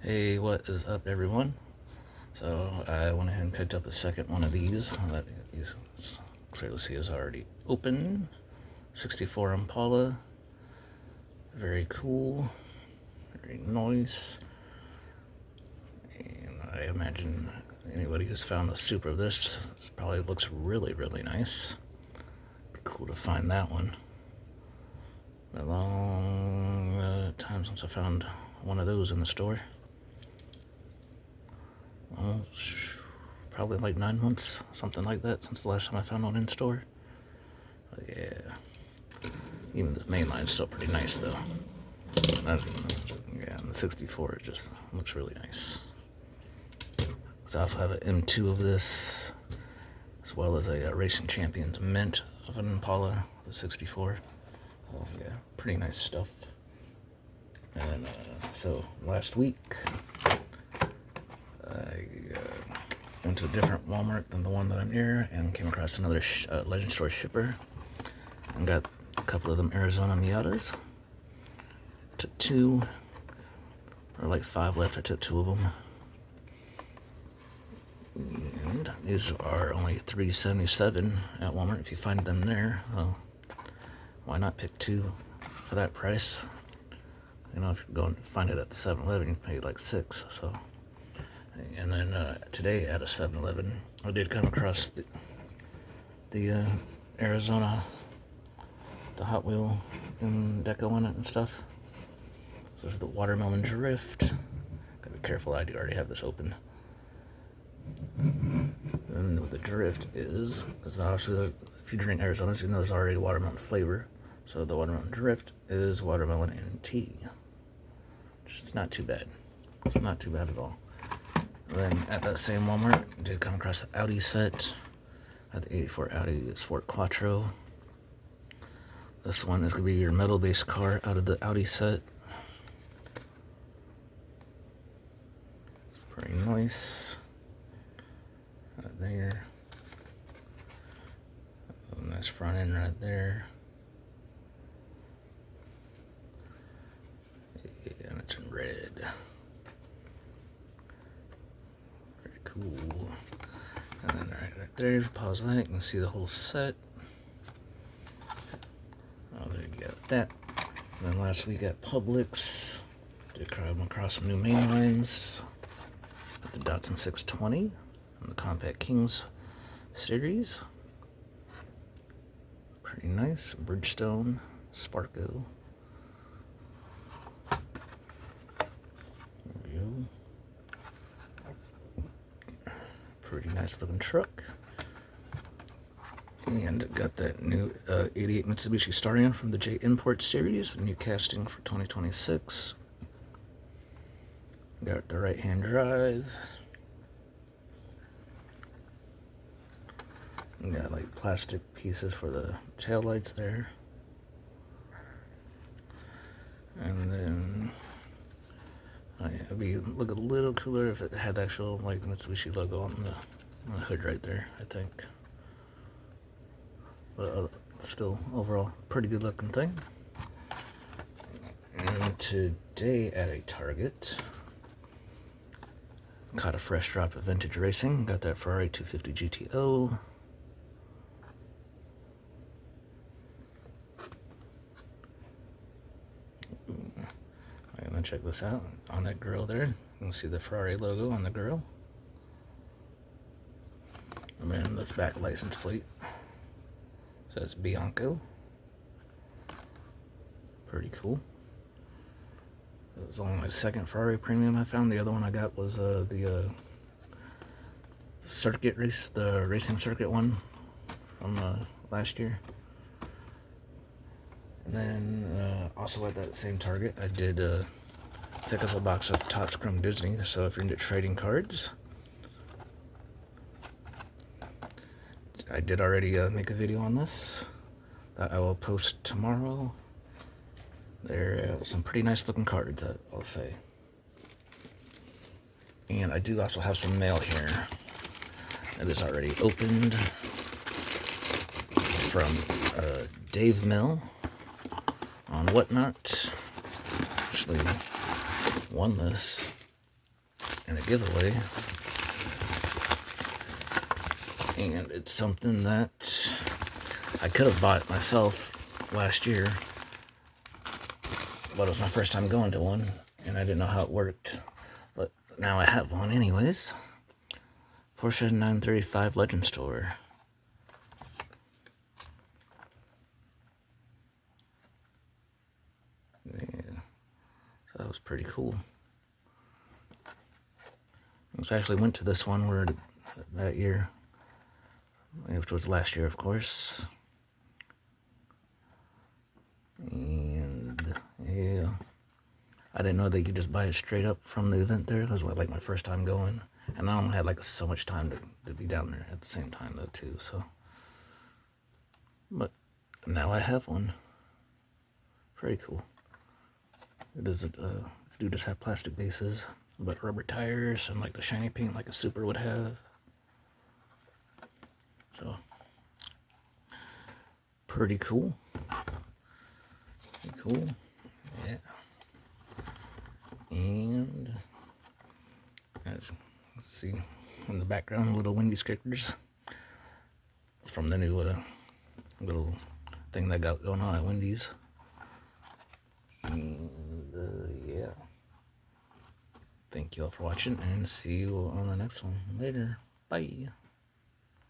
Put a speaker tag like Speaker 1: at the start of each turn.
Speaker 1: Hey, what is up, everyone? So I went ahead and picked up a second one of these. That you clearly see is already open. 64 Impala. Very cool. Very nice. And I imagine anybody who's found a super of this probably looks really, really nice. Be cool to find that one. Been a long time since I found one of those in the store. Well, probably like 9 months, something like that, since the last time I found one in store. But yeah, even the main line's still pretty nice though. Yeah, and the 64 just looks really nice. So I also have an M2 of this, as well as a Racing Champions Mint of an Impala, the 64. Yeah, pretty nice stuff. And so last week, I went to a different Walmart than the one that I'm near and came across another Legend Store shipper and got a couple of them Arizona Miatas. Took two, or like 5 left. I took 2 of them. And these are only $3.77 at Walmart. If you find them there, well, why not pick 2 for that price? You know, if you go and find it at the 7-Eleven, you pay like $6. So, and then today at a 7-Eleven, I did come across the Arizona, the Hot Wheel and deco in it and stuff. So this is the Watermelon Drift. Gotta be careful, I do already have this open. And what the Drift is obviously, if you drink Arizona, you know there's already watermelon flavor. So the Watermelon Drift is watermelon and tea. It's not too bad. It's not too bad at all. And then at that same Walmart, I did come across the Audi set. I had the 84 Audi Sport Quattro. This one is going to be your metal-based car out of the Audi set. It's pretty nice. Right there. A nice front end right there. And it's in red. Very cool. And then right there, pause that, you can see the whole set. Oh, there you go, that. And then last week at Publix, did come across some new main lines. The Datsun 620 from the Compact Kings series. Pretty nice. Bridgestone, Sparco. Pretty nice looking truck. And got that new 88 Mitsubishi Starion from the J Import series, new casting for 2026. Got the right hand drive. Got like plastic pieces for the tail lights there. And then it'd be look a little cooler if it had the actual like Mitsubishi logo on the hood right there, I think. But still, overall, pretty good looking thing. And today at a Target, caught a fresh drop of vintage racing. Got that Ferrari 250 GTO. And then check this out. On that grill there, you can see the Ferrari logo on the grill. And then this back license plate says Bianco. Pretty cool. It was only my second Ferrari premium I found. The other one I got was the circuit race, the racing circuit one from last year. And then also at that same Target, I did pick up a box of Topps Chrome Disney. So if you're into trading cards, I did already make a video on this that I will post tomorrow. There are some pretty nice looking cards, I'll say. And I do also have some mail here that is already opened. From Dave Mill on Whatnot. Actually won this in a giveaway. And it's something that I could have bought myself last year, but it was my first time going to one, and I didn't know how it worked. But now I have one anyways. Porsche 935 Legend Store. Yeah, so that was pretty cool. I actually went to this one where that year, which was last year, of course. And yeah, I didn't know they could just buy it straight up from the event there. It was like my first time going, and I only had like so much time to be down there at the same time though too. So, but now I have one. Pretty cool. It does. This do just have plastic bases, but rubber tires and like the shiny paint like a Super would have. So pretty cool. Pretty cool. Yeah. And let's see in the background, little Wendy's stickers. It's from the new little thing that got going on at Wendy's. And yeah. Thank you all for watching, and see you on the next one. Later. Bye.